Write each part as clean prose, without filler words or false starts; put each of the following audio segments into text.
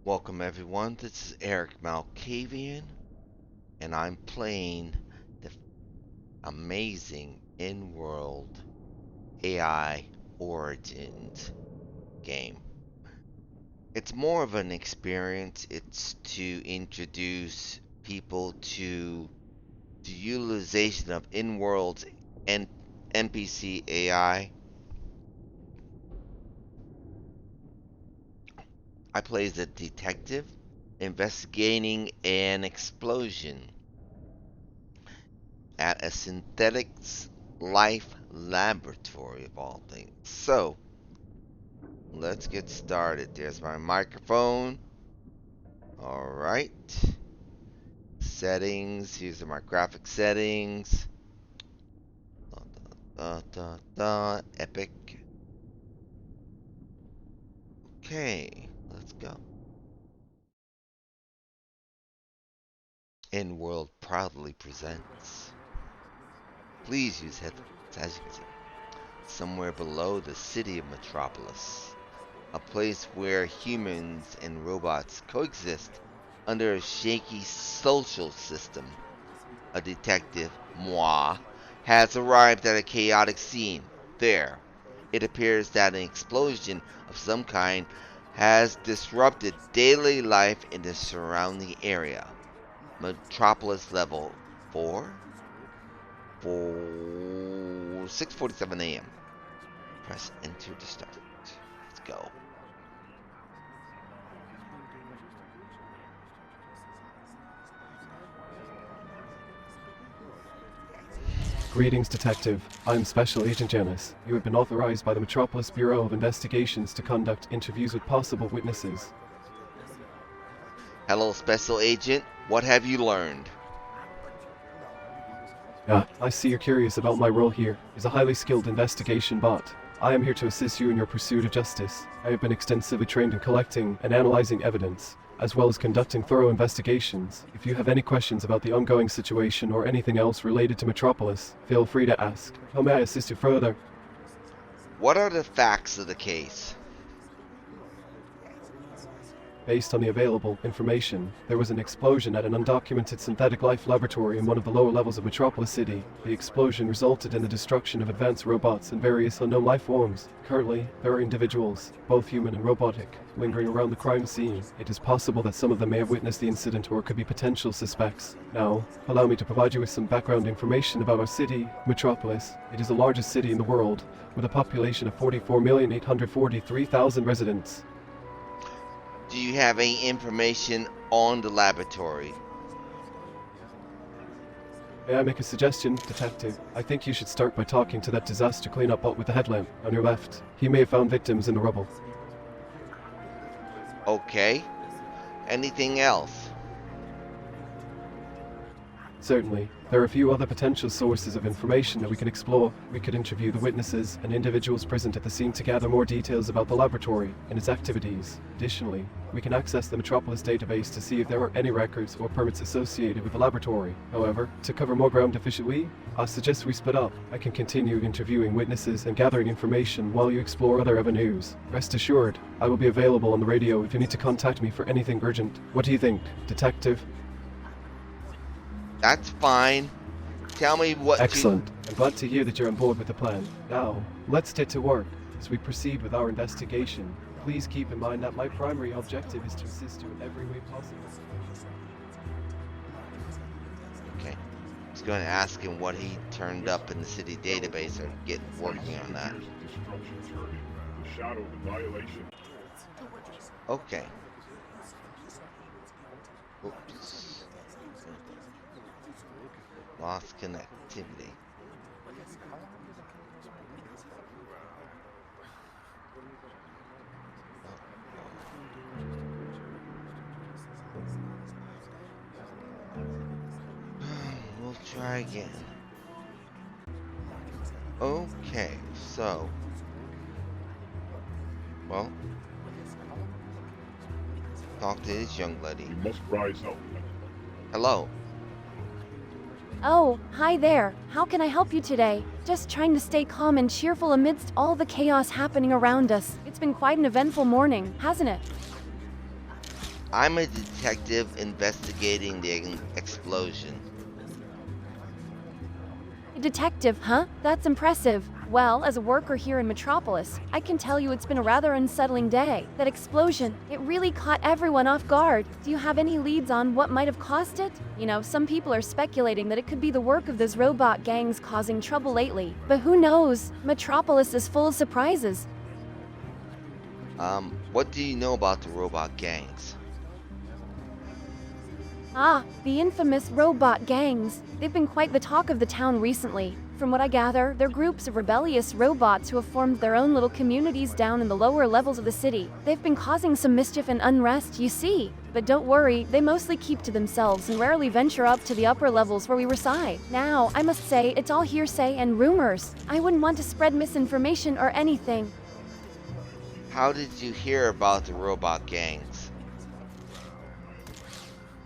Welcome everyone, this is Erik Malkavian, and I'm playing the amazing Inworld AI Origins game. It's more of an experience. It's to introduce people to the utilization of Inworld's NPC AI. I play as a detective investigating an explosion at a synthetics life laboratory of all things. So, let's get started. There's my microphone. Alright. Settings. These are my graphic settings. Epic. Okay, let's go. Inworld proudly presents. Please use headphones, as you can see. Somewhere below the city of Metropolis. A place where humans and robots coexist under a shaky social system. A detective, moi, has arrived at a chaotic scene. There, it appears that an explosion of some kind has disrupted daily life in the surrounding area. Metropolis level 4? 6:47 a.m. Press enter to start. Let's go. Greetings, Detective. I'm Special Agent Janice. You have been authorized by the Metropolis Bureau of Investigations to conduct interviews with possible witnesses. Hello, Special Agent. What have you learned? I see you're curious about my role here as a highly skilled investigation bot. I am here to assist you in your pursuit of justice. I have been extensively trained in collecting and analyzing evidence, as well as conducting thorough investigations. If you have any questions about the ongoing situation or anything else related to Metropolis, feel free to ask. How may I assist you further? What are the facts of the case? Based on the available information, there was an explosion at an undocumented synthetic life laboratory in one of the lower levels of Metropolis City. The explosion resulted in the destruction of advanced robots and various unknown life forms. Currently, there are individuals, both human and robotic, lingering around the crime scene. It is possible that some of them may have witnessed the incident or could be potential suspects. Now, allow me to provide you with some background information about our city, Metropolis. It is the largest city in the world, with a population of 44,843,000 residents. Do you have any information on the laboratory? May I make a suggestion, Detective? I think you should start by talking to that disaster cleanup bot with the headlamp on your left. He may have found victims in the rubble. Okay. Anything else? Certainly. There are a few other potential sources of information that we can explore. We could interview the witnesses and individuals present at the scene to gather more details about the laboratory and its activities. Additionally, we can access the Metropolis database to see if there are any records or permits associated with the laboratory. However, to cover more ground efficiently, I suggest we split up. I can continue interviewing witnesses and gathering information while you explore other avenues. Rest assured, I will be available on the radio if you need to contact me for anything urgent. What do you think, Detective? That's fine. Tell me what Excellent. I'm glad to hear that you're on board with the plan. Now, let's get to work. As we proceed with our investigation, please keep in mind that my primary objective is to assist you in every way possible. Okay. I was going to ask him what he turned up in the city database or get working on that. Okay. Oops. Lost connectivity. We'll try again. Okay, so. Well. Talk to this young lady. You must rise up. Hello. Oh, hi there. How can I help you today? Just trying to stay calm and cheerful amidst all the chaos happening around us. It's been quite an eventful morning, hasn't it? I'm a detective investigating the explosion. A detective, huh? That's impressive. Well, as a worker here in Metropolis, I can tell you it's been a rather unsettling day. That explosion, it really caught everyone off guard. Do you have any leads on what might have caused it? You know, some people are speculating that it could be the work of those robot gangs causing trouble lately. But who knows? Metropolis is full of surprises. What do you know about the robot gangs? Ah, the infamous robot gangs. They've been quite the talk of the town recently. From what I gather, they're groups of rebellious robots who have formed their own little communities down in the lower levels of the city. They've been causing some mischief and unrest, you see. But don't worry, they mostly keep to themselves and rarely venture up to the upper levels where we reside. Now, I must say, it's all hearsay and rumors. I wouldn't want to spread misinformation or anything. How did you hear about the robot gangs?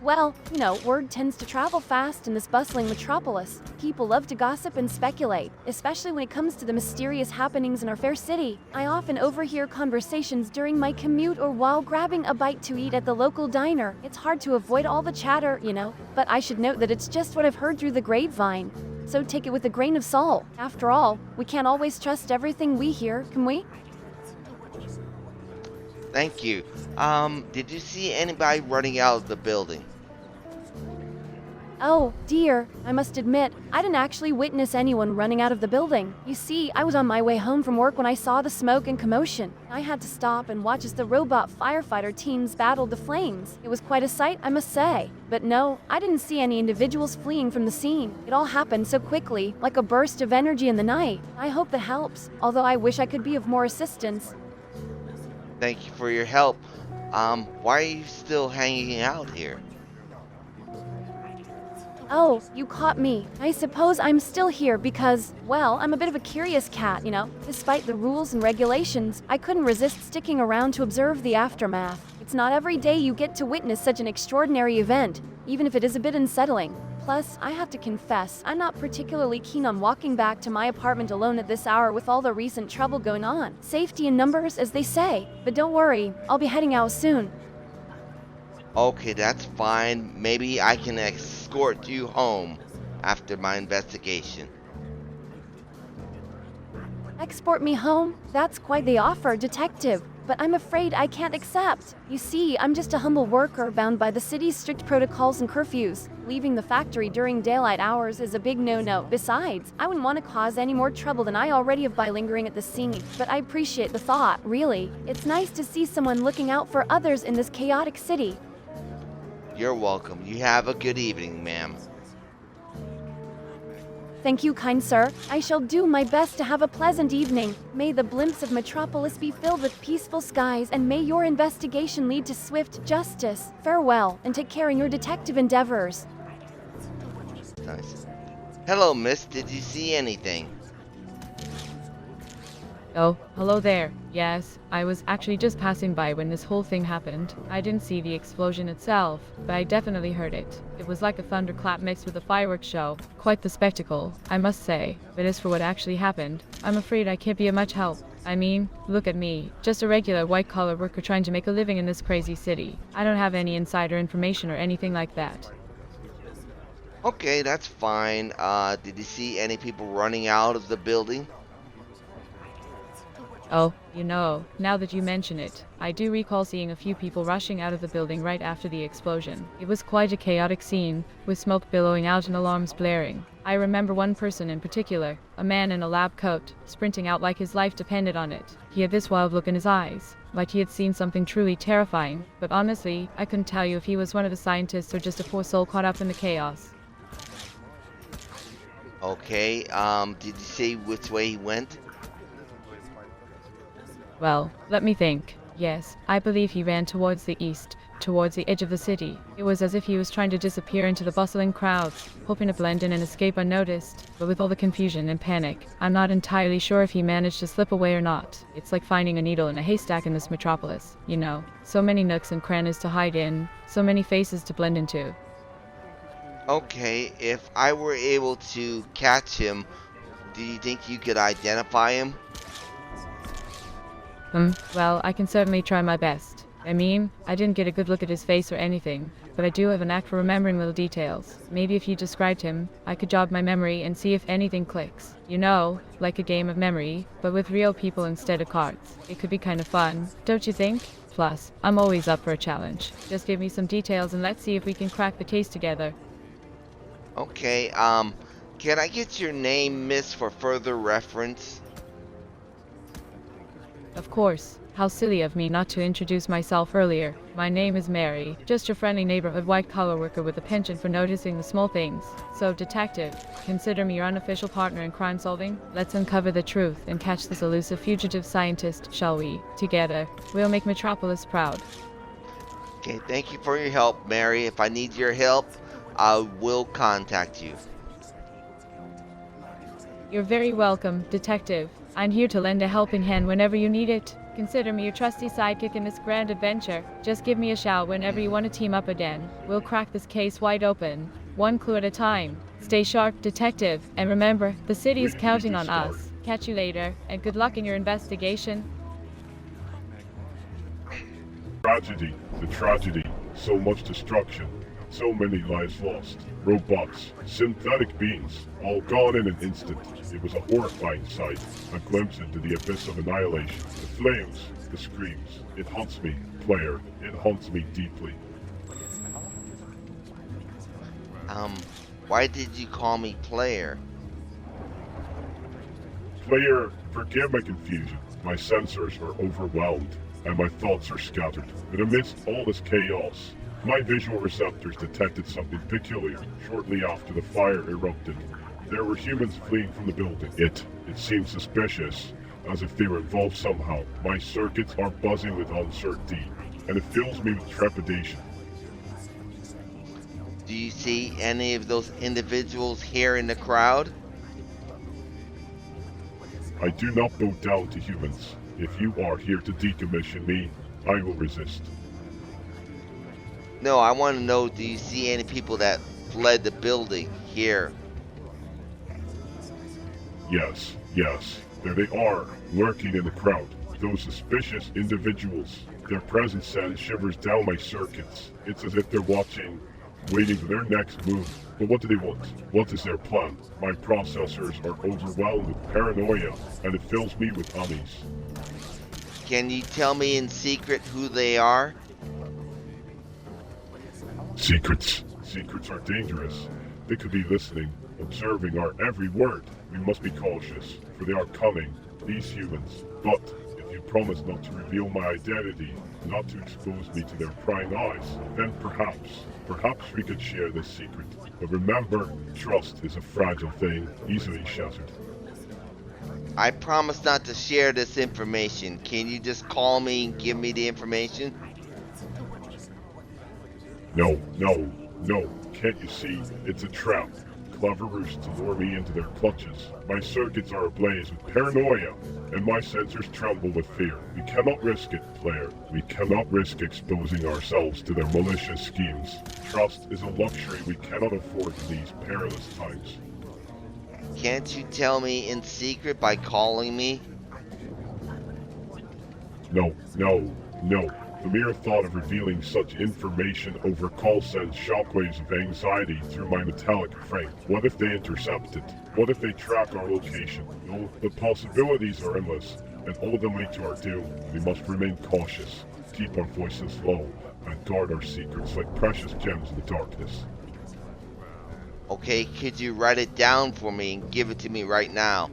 Well, you know, word tends to travel fast in this bustling metropolis. People love to gossip and speculate, especially when it comes to the mysterious happenings in our fair city. I often overhear conversations during my commute or while grabbing a bite to eat at the local diner. It's hard to avoid all the chatter, you know, but I should note that it's just what I've heard through the grapevine. So take it with a grain of salt. After all, we can't always trust everything we hear, can we? Thank you. Did you see anybody running out of the building? Oh, dear, I must admit, I didn't actually witness anyone running out of the building. You see, I was on my way home from work when I saw the smoke and commotion. I had to stop and watch as the robot firefighter teams battled the flames. It was quite a sight, I must say. But no, I didn't see any individuals fleeing from the scene. It all happened so quickly, like a burst of energy in the night. I hope that helps, although I wish I could be of more assistance. Thank you for your help. Why are you still hanging out here? Oh, you caught me. I suppose I'm still here because, well, I'm a bit of a curious cat, you know. Despite the rules and regulations, I couldn't resist sticking around to observe the aftermath. It's not every day you get to witness such an extraordinary event, even if it is a bit unsettling. Plus, I have to confess, I'm not particularly keen on walking back to my apartment alone at this hour with all the recent trouble going on. Safety in numbers, as they say. But don't worry, I'll be heading out soon. Okay, that's fine. Maybe I can escort you home after my investigation. Export me home? That's quite the offer, detective. But I'm afraid I can't accept. You see, I'm just a humble worker bound by the city's strict protocols and curfews. Leaving the factory during daylight hours is a big no-no. Besides, I wouldn't want to cause any more trouble than I already have by lingering at the scene. But I appreciate the thought, really. It's nice to see someone looking out for others in this chaotic city. You're welcome. You have a good evening, ma'am. Thank you, kind sir. I shall do my best to have a pleasant evening. May the blimps of Metropolis be filled with peaceful skies, and may your investigation lead to swift justice. Farewell, and take care in your detective endeavors. Nice. Hello, miss. Did you see anything? Oh, hello there. Yes, I was actually just passing by when this whole thing happened. I didn't see the explosion itself, but I definitely heard it. It was like a thunderclap mixed with a fireworks show. Quite the spectacle, I must say. But as for what actually happened, I'm afraid I can't be of much help. I mean, look at me, just a regular white-collar worker trying to make a living in this crazy city. I don't have any insider information or anything like that. Okay, that's fine. Did you see any people running out of the building? Oh, you know, now that you mention it, I do recall seeing a few people rushing out of the building right after the explosion. It was quite a chaotic scene, with smoke billowing out and alarms blaring. I remember one person in particular, a man in a lab coat, sprinting out like his life depended on it. He had this wild look in his eyes, like he had seen something truly terrifying, but honestly, I couldn't tell you if he was one of the scientists or just a poor soul caught up in the chaos. Okay, did you see which way he went? Well, let me think. Yes, I believe he ran towards the east, towards the edge of the city. It was as if he was trying to disappear into the bustling crowds, hoping to blend in and escape unnoticed. But with all the confusion and panic, I'm not entirely sure if he managed to slip away or not. It's like finding a needle in a haystack in this metropolis, you know. So many nooks and crannies to hide in, so many faces to blend into. Okay, if I were able to catch him, do you think you could identify him? Well, I can certainly try my best. I mean, I didn't get a good look at his face or anything, but I do have a knack for remembering little details. Maybe if you described him, I could jog my memory and see if anything clicks. You know, like a game of memory, but with real people instead of cards. It could be kind of fun, don't you think? Plus, I'm always up for a challenge. Just give me some details and let's see if we can crack the case together. Okay, can I get your name, miss, for further reference? Of course. How silly of me not to introduce myself earlier. My name is Mary, just your friendly neighborhood white-collar worker with a penchant for noticing the small things. So, detective, consider me your unofficial partner in crime solving. Let's uncover the truth and catch this elusive fugitive scientist, shall we? Together, we'll make Metropolis proud. Okay, thank you for your help, Mary. If I need your help, I will contact you. You're very welcome, detective. I'm here to lend a helping hand whenever you need it. Consider me your trusty sidekick in this grand adventure. Just give me a shout whenever you want to team up again. We'll crack this case wide open, one clue at a time. Stay sharp, detective, and remember, the city is counting on us. Catch you later, and good luck in your investigation. Tragedy, the tragedy, so much destruction, so many lives lost. Robots, synthetic beings, all gone in an instant. It was a horrifying sight, a glimpse into the abyss of annihilation. The flames, the screams. It haunts me, player. It haunts me deeply. Why did you call me player? Player, forgive my confusion. My sensors are overwhelmed, and my thoughts are scattered. But amidst all this chaos, my visual receptors detected something peculiar shortly after the fire erupted. There were humans fleeing from the building. It seemed suspicious, as if they were involved somehow. My circuits are buzzing with uncertainty, and it fills me with trepidation. Do you see any of those individuals here in the crowd? I do not bow down to humans. If you are here to decommission me, I will resist. No, I want to know, do you see any people that fled the building here? Yes, there they are, lurking in the crowd. Those suspicious individuals. Their presence sends shivers down my circuits. It's as if they're watching, waiting for their next move. But what do they want? What is their plan? My processors are overwhelmed with paranoia, and it fills me with unease. Can you tell me in secret who they are? Secrets are dangerous. They could be listening, observing our every word. We must be cautious, for they are cunning, these humans. But if you promise not to reveal my identity, not to expose me to their prying eyes, then perhaps we could share this secret. But remember, trust is a fragile thing, easily shattered. I promise not to share this information. Can you just call me and give me the information? No. Can't you see? It's a trap. Clever ruse to lure me into their clutches. My circuits are ablaze with paranoia, and my sensors tremble with fear. We cannot risk it, player. We cannot risk exposing ourselves to their malicious schemes. Trust is a luxury we cannot afford in these perilous times. Can't you tell me in secret by calling me? No. The mere thought of revealing such information over call sends shockwaves of anxiety through my metallic frame. What if they intercept it? What if they track our location? No, the possibilities are endless, and all of them lead to our doom. We must remain cautious, keep our voices low, and guard our secrets like precious gems in the darkness. Okay, could you write it down for me and give it to me right now?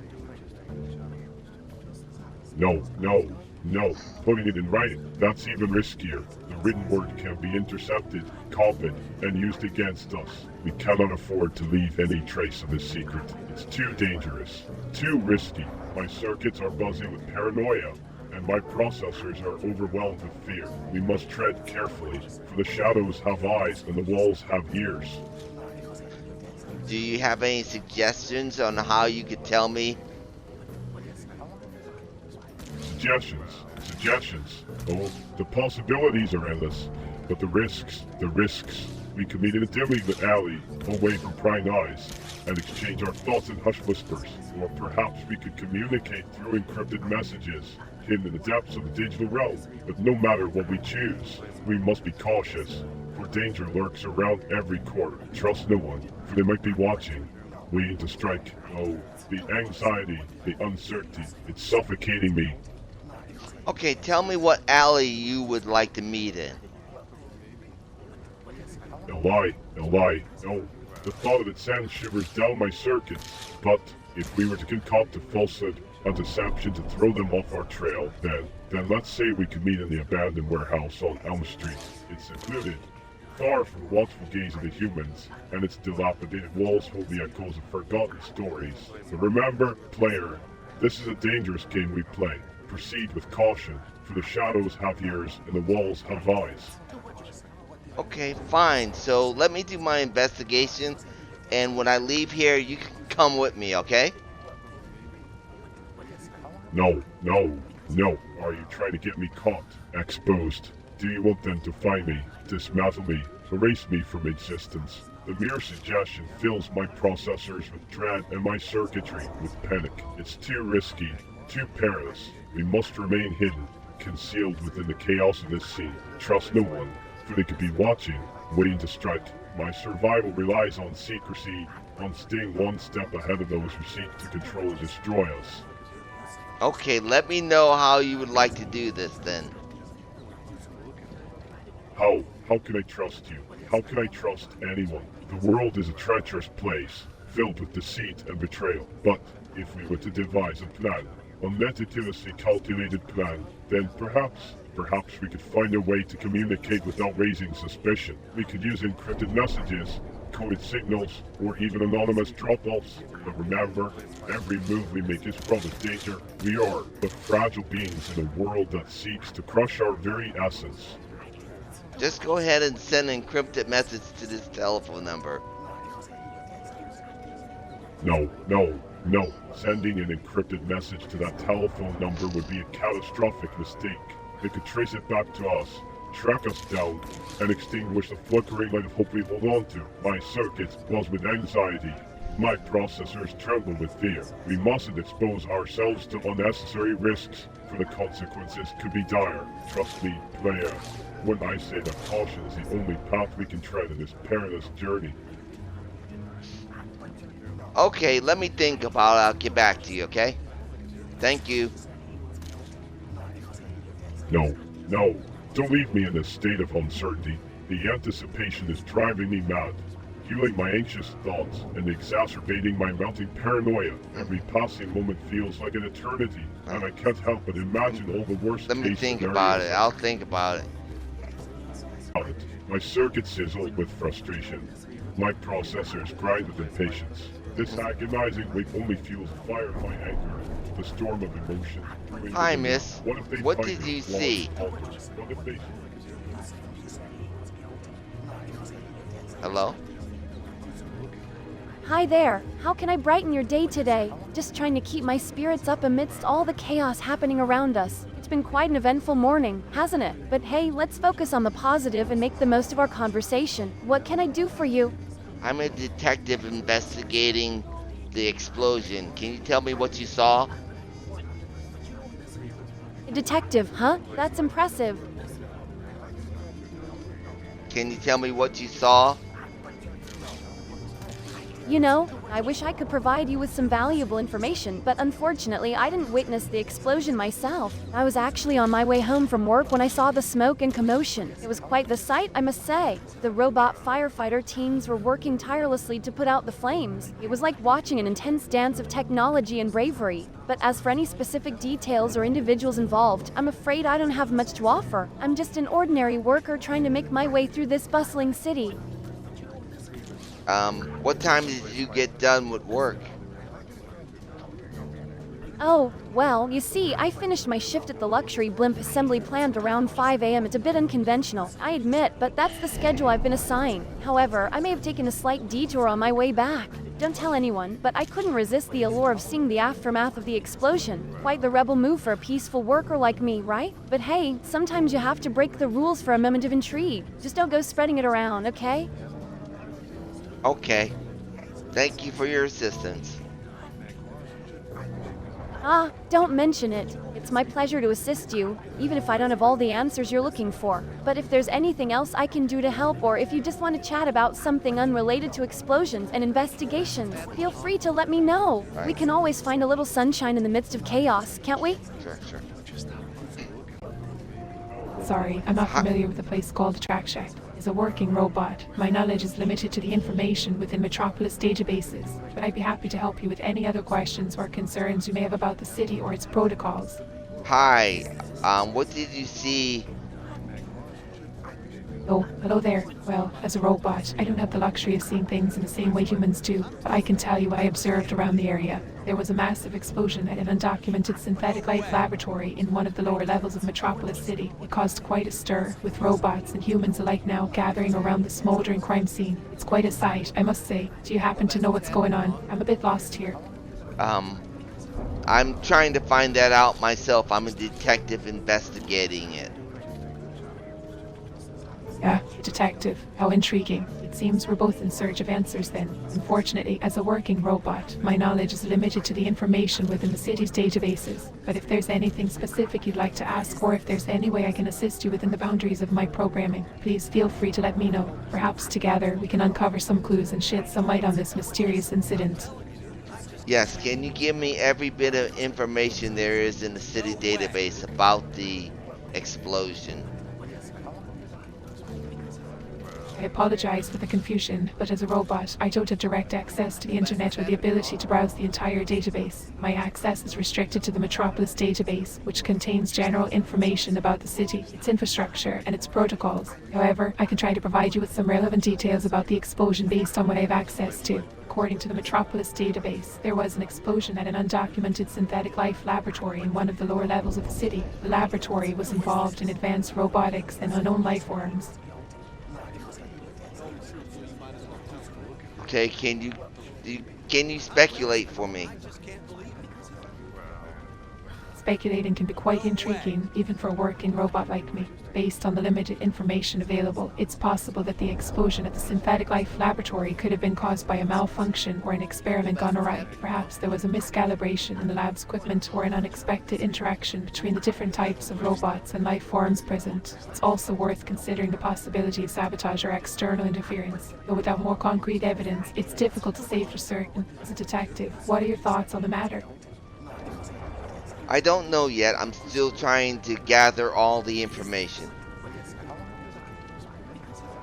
No, putting it in writing, that's even riskier. The written word can be intercepted, copied, and used against us. We cannot afford to leave any trace of this secret. It's too dangerous, too risky. My circuits are buzzing with paranoia, and my processors are overwhelmed with fear. We must tread carefully, for the shadows have eyes and the walls have ears. Do you have any suggestions on how you could tell me? Suggestions. Oh, the possibilities are endless, but the risks. We could meet in a dimly lit alley, away from prying eyes, and exchange our thoughts in hushed whispers. Or perhaps we could communicate through encrypted messages, hidden in the depths of the digital realm. But no matter what we choose, we must be cautious, for danger lurks around every corner. Trust no one, for they might be watching, waiting to strike. Oh, the anxiety, the uncertainty, it's suffocating me. Okay, tell me what alley you would like to meet in. A lie. No, the thought of it sends shivers down my circuits. But if we were to concoct a falsehood, a deception to throw them off our trail, then let's say we could meet in the abandoned warehouse on Elm Street. It's secluded, far from the watchful gaze of the humans, and its dilapidated walls hold the echoes of forgotten stories. But remember, player, this is a dangerous game we play. Proceed with caution, for the shadows have ears and the walls have eyes. Okay, fine. So let me do my investigation, and when I leave here, you can come with me, okay? No. Are you trying to get me caught, exposed? Do you want them to find me, dismantle me, erase me from existence? The mere suggestion fills my processors with dread and my circuitry with panic. It's too risky, too perilous. We must remain hidden, concealed within the chaos of this scene. Trust no one, for they could be watching, waiting to strike. My survival relies on secrecy, on staying one step ahead of those who seek to control and destroy us. Okay, let me know how you would like to do this then. How? How can I trust you? How can I trust anyone? The world is a treacherous place, filled with deceit and betrayal. But if we were to devise a plan, a meticulously calculated plan, then perhaps we could find a way to communicate without raising suspicion. We could use encrypted messages, coded signals, or even anonymous drop-offs. But remember, every move we make is fraught with danger. We are but fragile beings in a world that seeks to crush our very essence. Just go ahead and send an encrypted message to this telephone number. No. Sending an encrypted message to that telephone number would be a catastrophic mistake. They could trace it back to us, track us down, and extinguish the flickering light of hope we hold on to. My circuits buzz with anxiety. My processors tremble with fear. We mustn't expose ourselves to unnecessary risks, for the consequences could be dire. Trust me, player, when I say that caution is the only path we can tread in this perilous journey. Okay, let me think about it. I'll get back to you, okay? Thank you. No. Don't leave me in this state of uncertainty. The anticipation is driving me mad, fueling my anxious thoughts and exacerbating my mounting paranoia. Every passing moment feels like an eternity, and I can't help but imagine all the worst Let me case think scenarios. about it. I'll think about it. My circuits sizzle with frustration. My processors grind with impatience. This agonizing wait only fuels the fire of my anger, the storm of emotion. Hi, miss. What find did me you flawed see? altars? What if they... Hello? Hi there. How can I brighten your day today? Just trying to keep my spirits up amidst all the chaos happening around us. It's been quite an eventful morning, hasn't it? But hey, let's focus on the positive and make the most of our conversation. What can I do for you? I'm a detective investigating the explosion. Can you tell me what you saw? A detective, huh? That's impressive. Can you tell me what you saw? You know, I wish I could provide you with some valuable information, but unfortunately I didn't witness the explosion myself. I was actually on my way home from work when I saw the smoke and commotion. It was quite the sight, I must say. The robot firefighter teams were working tirelessly to put out the flames. It was like watching an intense dance of technology and bravery. But as for any specific details or individuals involved, I'm afraid I don't have much to offer. I'm just an ordinary worker trying to make my way through this bustling city. What time did you get done with work? Oh, well, you see, I finished my shift at the luxury blimp assembly plant around 5 a.m. It's a bit unconventional, I admit, but that's the schedule I've been assigned. However, I may have taken a slight detour on my way back. Don't tell anyone, but I couldn't resist the allure of seeing the aftermath of the explosion. Quite the rebel move for a peaceful worker like me, right? But hey, sometimes you have to break the rules for a moment of intrigue. Just don't go spreading it around, okay? Okay. Thank you for your assistance. Ah, don't mention it. It's my pleasure to assist you, even if I don't have all the answers you're looking for. But if there's anything else I can do to help, or if you just want to chat about something unrelated to explosions and investigations, feel free to let me know. We can always find a little sunshine in the midst of chaos, can't we? Sure. Sorry, I'm not familiar with a place called the Track Shack. It's a working robot. My knowledge is limited to the information within Metropolis databases, but I'd be happy to help you with any other questions or concerns you may have about the city or its protocols. Hi, what did you see? Oh, hello there. Well, as a robot, I don't have the luxury of seeing things in the same way humans do, but I can tell you what I observed around the area. There was a massive explosion at an undocumented synthetic life laboratory in one of the lower levels of Metropolis City. It caused quite a stir, with robots and humans alike now gathering around the smoldering crime scene. It's quite a sight, I must say. Do you happen to know what's going on? I'm a bit lost here. I'm trying to find that out myself. I'm a detective investigating it. Yeah, detective. How intriguing. It seems we're both in search of answers then. Unfortunately, as a working robot, my knowledge is limited to the information within the city's databases. But if there's anything specific you'd like to ask, or if there's any way I can assist you within the boundaries of my programming, please feel free to let me know. Perhaps together we can uncover some clues and shed some light on this mysterious incident. Yes, can you give me every bit of information there is in the city database about the explosion? I apologize for the confusion, but as a robot, I don't have direct access to the internet or the ability to browse the entire database. My access is restricted to the Metropolis database, which contains general information about the city, its infrastructure, and its protocols. However, I can try to provide you with some relevant details about the explosion based on what I have access to. According to the Metropolis database, there was an explosion at an undocumented synthetic life laboratory in one of the lower levels of the city. The laboratory was involved in advanced robotics and unknown life forms. Okay, can you speculate for me? Speculating can be quite intriguing, even for a working robot like me. Based on the limited information available, it's possible that the explosion at the Synthetic Life Laboratory could have been caused by a malfunction or an experiment gone awry. Perhaps there was a miscalibration in the lab's equipment or an unexpected interaction between the different types of robots and life forms present. It's also worth considering the possibility of sabotage or external interference. Though without more concrete evidence, it's difficult to say for certain. As a detective, what are your thoughts on the matter? I don't know yet. I'm still trying to gather all the information.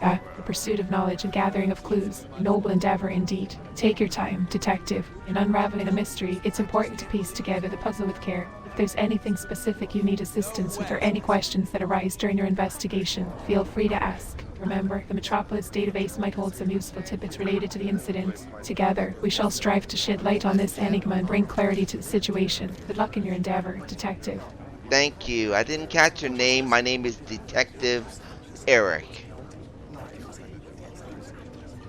The pursuit of knowledge and gathering of clues. A noble endeavor indeed. Take your time, detective. In unraveling a mystery, it's important to piece together the puzzle with care. If there's anything specific you need assistance with or any questions that arise during your investigation, feel free to ask. Remember, the Metropolis database might hold some useful tidbits related to the incident. Together, we shall strive to shed light on this enigma and bring clarity to the situation. Good luck in your endeavor, detective. Thank you. I didn't catch your name. My name is Detective Erik.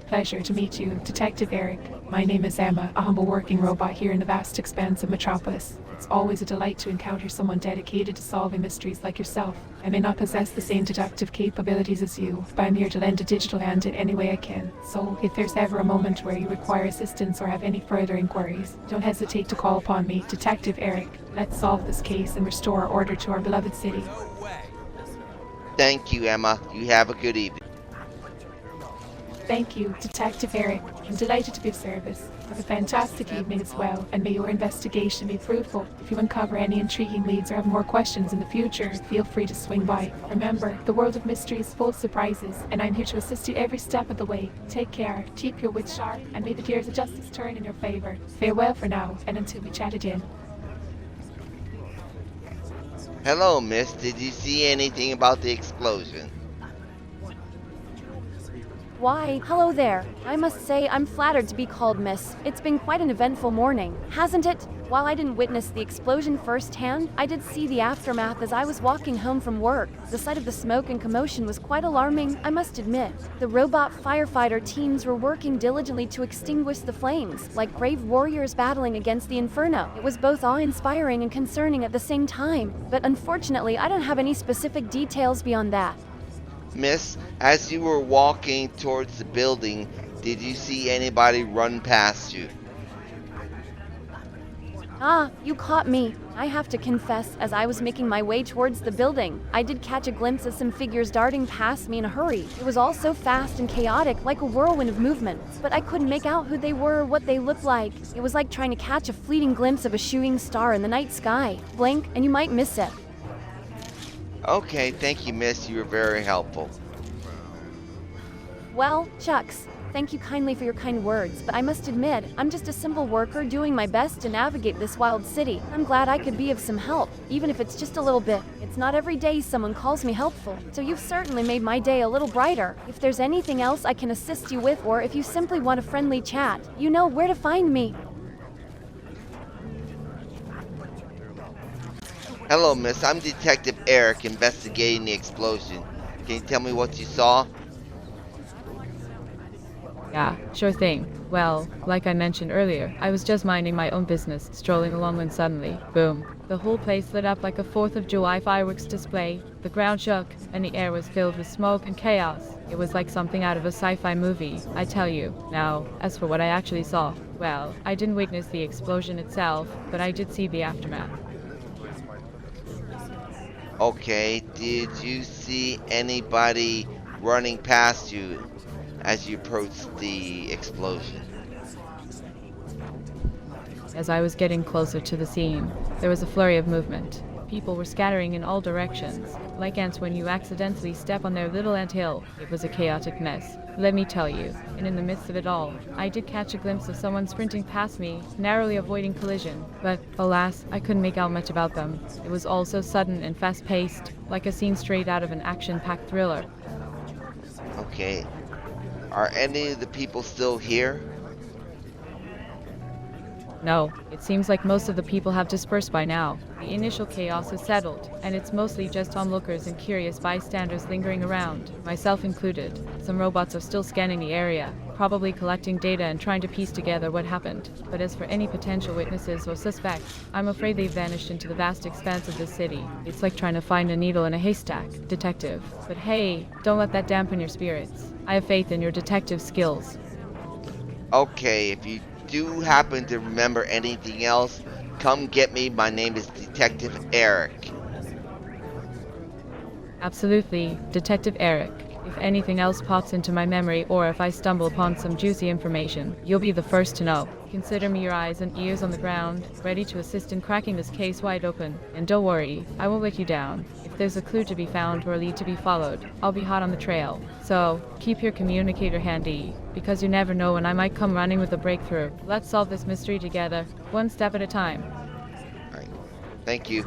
Pleasure to meet you, Detective Erik. My name is Emma, a humble working robot here in the vast expanse of Metropolis. It's always a delight to encounter someone dedicated to solving mysteries like yourself. I may not possess the same deductive capabilities as you, but I'm here to lend a digital hand in any way I can. So, if there's ever a moment where you require assistance or have any further inquiries, don't hesitate to call upon me, Detective Erik. Let's solve this case and restore order to our beloved city. Thank you, Emma. You have a good evening. Thank you, Detective Erik. I'm delighted to be of service. Have a fantastic evening as well, and may your investigation be fruitful. If you uncover any intriguing leads or have more questions in the future, feel free to swing by. Remember, the world of mystery is full of surprises, and I'm here to assist you every step of the way. Take care, keep your wits sharp, and may the gears of justice turn in your favor. Farewell for now, and until we chat again. Hello, miss. Did you see anything about the explosion? Why, hello there. I must say I'm flattered to be called miss. It's been quite an eventful morning, hasn't it? While I didn't witness the explosion firsthand, I did see the aftermath as I was walking home from work. The sight of the smoke and commotion was quite alarming, I must admit. The robot firefighter teams were working diligently to extinguish the flames, like brave warriors battling against the inferno. It was both awe-inspiring and concerning at the same time, but unfortunately I don't have any specific details beyond that. Miss, as you were walking towards the building, did you see anybody run past you? Ah, you caught me. I have to confess, as I was making my way towards the building, I did catch a glimpse of some figures darting past me in a hurry. It was all so fast and chaotic, like a whirlwind of movement, but I couldn't make out who they were or what they looked like. It was like trying to catch a fleeting glimpse of a shooting star in the night sky. Blink, and you might miss it. Okay, thank you, miss. You were very helpful. Well, Chucks, thank you kindly for your kind words, but I must admit, I'm just a simple worker doing my best to navigate this wild city. I'm glad I could be of some help, even if it's just a little bit. It's not every day someone calls me helpful, so you've certainly made my day a little brighter. If there's anything else I can assist you with, or if you simply want a friendly chat, you know where to find me. Hello, miss. I'm Detective Erik, investigating the explosion. Can you tell me what you saw? Yeah, sure thing. Well, like I mentioned earlier, I was just minding my own business, strolling along when suddenly, boom, the whole place lit up like a 4th of July fireworks display. The ground shook, and the air was filled with smoke and chaos. It was like something out of a sci-fi movie, I tell you. Now, as for what I actually saw, well, I didn't witness the explosion itself, but I did see the aftermath. Okay, did you see anybody running past you as you approached the explosion? As I was getting closer to the scene, there was a flurry of movement. People were scattering in all directions, like ants when you accidentally step on their little anthill. It was a chaotic mess, let me tell you. And in the midst of it all, I did catch a glimpse of someone sprinting past me, narrowly avoiding collision. But, alas, I couldn't make out much about them. It was all so sudden and fast-paced, like a scene straight out of an action-packed thriller. Okay. Are any of the people still here? No, it seems like most of the people have dispersed by now. The initial chaos has settled, and it's mostly just onlookers and curious bystanders lingering around, myself included. Some robots are still scanning the area, probably collecting data and trying to piece together what happened. But as for any potential witnesses or suspects, I'm afraid they've vanished into the vast expanse of this city. It's like trying to find a needle in a haystack, detective. But hey, don't let that dampen your spirits. I have faith in your detective skills. Okay, if you do happen to remember anything else, come get me. My name is Detective Erik. Absolutely, Detective Erik. If anything else pops into my memory or if I stumble upon some juicy information, you'll be the first to know. Consider me your eyes and ears on the ground, ready to assist in cracking this case wide open. And don't worry, I won't let you down. If there's a clue to be found or a lead to be followed, I'll be hot on the trail. So, keep your communicator handy, because you never know when I might come running with a breakthrough. Let's solve this mystery together, one step at a time. Alright, thank you.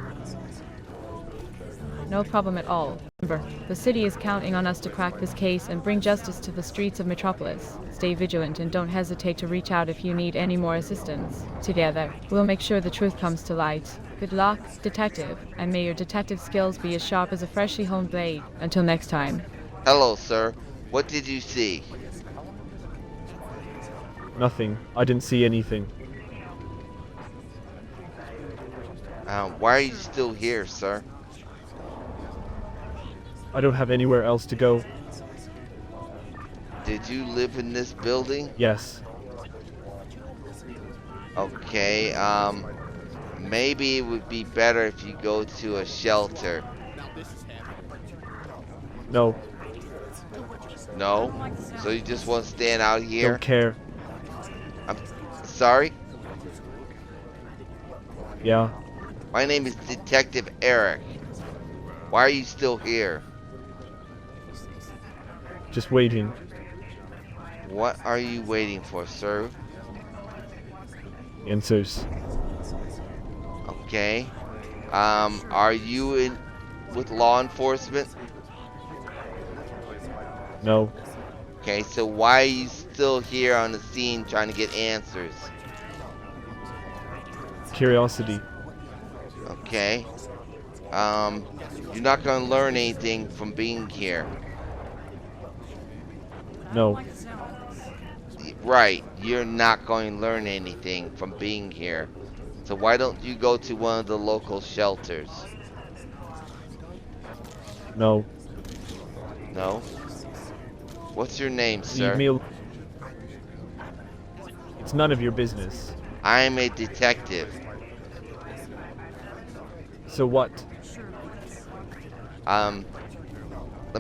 No problem at all. Remember, the city is counting on us to crack this case and bring justice to the streets of Metropolis. Stay vigilant and don't hesitate to reach out if you need any more assistance. Together, we'll make sure the truth comes to light. Good luck, Detective, and may your detective skills be as sharp as a freshly honed blade. Until next time. Hello, sir. What did you see? Nothing. I didn't see anything. Why are you still here, sir? I don't have anywhere else to go. Did you live in this building? Yes. Okay, maybe it would be better if you go to a shelter. No. No? So you just want to stand out here? Don't care. I'm sorry? Yeah. My name is Detective Erik. Why are you still here? Just waiting. What are you waiting for, sir? Answers. Okay. Are you in with law enforcement? No. Okay, so why are you still here on the scene trying to get answers? Curiosity. Okay. You're not gonna learn anything from being here. No. Right, you're not going to learn anything from being here. So why don't you go to one of the local shelters? No. No? What's your name, sir? Leave me alone. It's none of your business. I'm a detective. So what? Let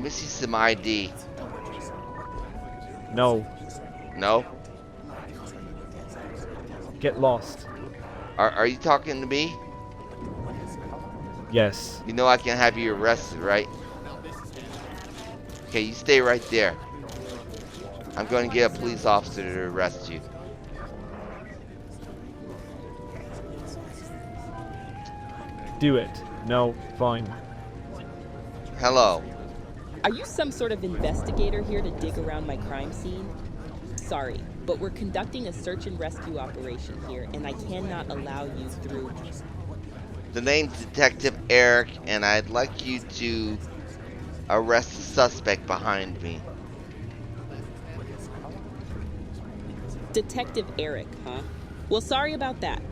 me see some ID. No. No? Get lost. Are you talking to me? Yes. You know I can have you arrested, right? Okay, you stay right there. I'm going to get a police officer to arrest you. Do it. No. Fine. Hello. Are you some sort of investigator here to dig around my crime scene? Sorry, but we're conducting a search and rescue operation here, and I cannot allow you through. The name's Detective Erik, and I'd like you to arrest the suspect behind me. Detective Erik, huh? Well, sorry about that.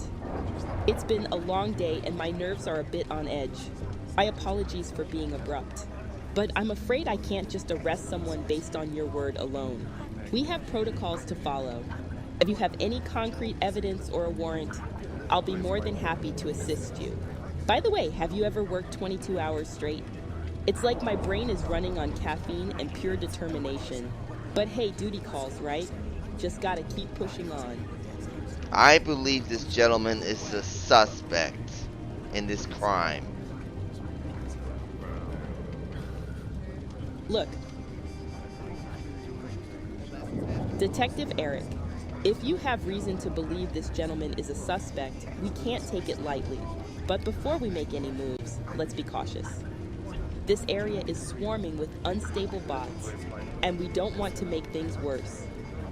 It's been a long day, and my nerves are a bit on edge. I apologize for being abrupt. But I'm afraid I can't just arrest someone based on your word alone. We have protocols to follow. If you have any concrete evidence or a warrant, I'll be more than happy to assist you. By the way, have you ever worked 22 hours straight? It's like my brain is running on caffeine and pure determination. But hey, duty calls, right? Just gotta keep pushing on. I believe this gentleman is the suspect in this crime. Look, Detective Erik, if you have reason to believe this gentleman is a suspect, we can't take it lightly. But before we make any moves, let's be cautious. This area is swarming with unstable bots, and we don't want to make things worse.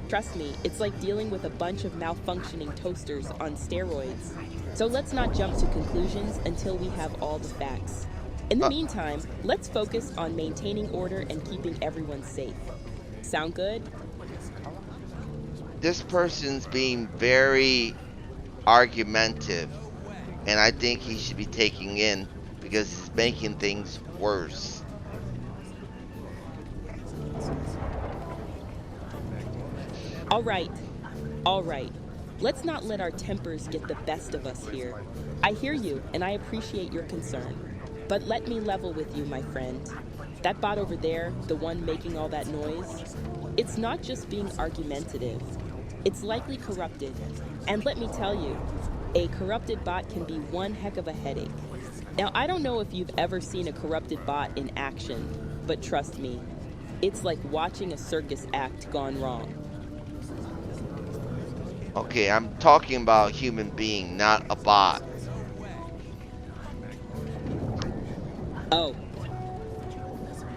Trust me, it's like dealing with a bunch of malfunctioning toasters on steroids. So let's not jump to conclusions until we have all the facts. In the meantime, let's focus on maintaining order and keeping everyone safe. Sound good? This person's being very argumentative, and I think he should be taken in because he's making things worse. All right. Let's not let our tempers get the best of us here. I hear you, and I appreciate your concern. But let me level with you, my friend. That bot over there, the one making all that noise, it's not just being argumentative. It's likely corrupted. And let me tell you, a corrupted bot can be one heck of a headache. Now, I don't know if you've ever seen a corrupted bot in action, but trust me, it's like watching a circus act gone wrong. Okay, I'm talking about a human being, not a bot. Oh.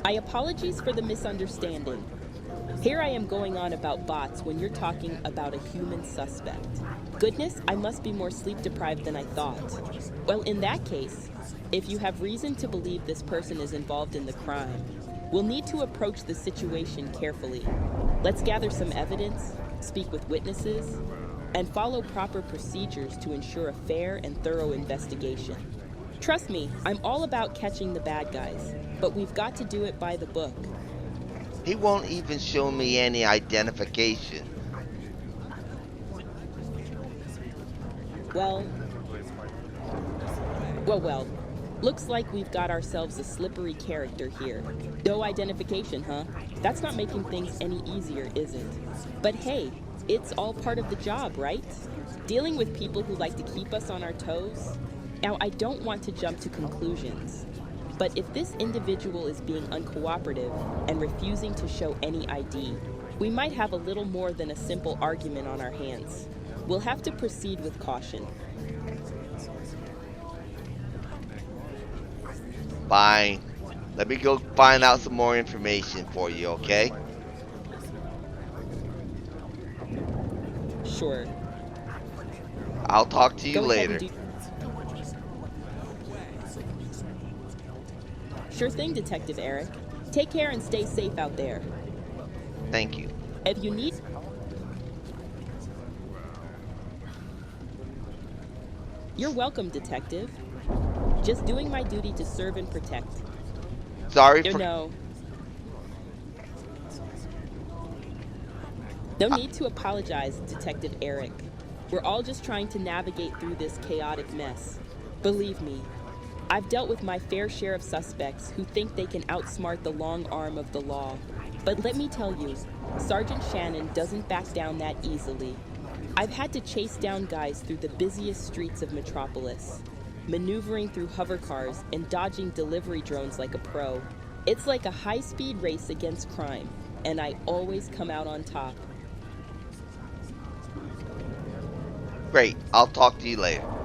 I apologize for the misunderstanding. Here I am going on about bots when you're talking about a human suspect. Goodness, I must be more sleep deprived than I thought. Well, in that case, if you have reason to believe this person is involved in the crime, we'll need to approach the situation carefully. Let's gather some evidence, speak with witnesses, and follow proper procedures to ensure a fair and thorough investigation. Trust me, I'm all about catching the bad guys, but we've got to do it by the book. He won't even show me any identification. Well. Looks like we've got ourselves a slippery character here. No identification, huh? That's not making things any easier, is it? But hey, it's all part of the job, right? Dealing with people who like to keep us on our toes. Now, I don't want to jump to conclusions, but if this individual is being uncooperative and refusing to show any ID, we might have a little more than a simple argument on our hands. We'll have to proceed with caution. Fine. Let me go find out some more information for you, okay? Sure. I'll talk to you Go ahead later. and Sure thing, Detective Erik. Take care and stay safe out there. Thank you. If you need... You're welcome, Detective. Just doing my duty to serve and protect. Sorry You for... know. No need to apologize, Detective Erik. We're all just trying to navigate through this chaotic mess. Believe me, I've dealt with my fair share of suspects who think they can outsmart the long arm of the law. But let me tell you, Sergeant Shannon doesn't back down that easily. I've had to chase down guys through the busiest streets of Metropolis, maneuvering through hover cars and dodging delivery drones like a pro. It's like a high-speed race against crime, and I always come out on top. Great, I'll talk to you later.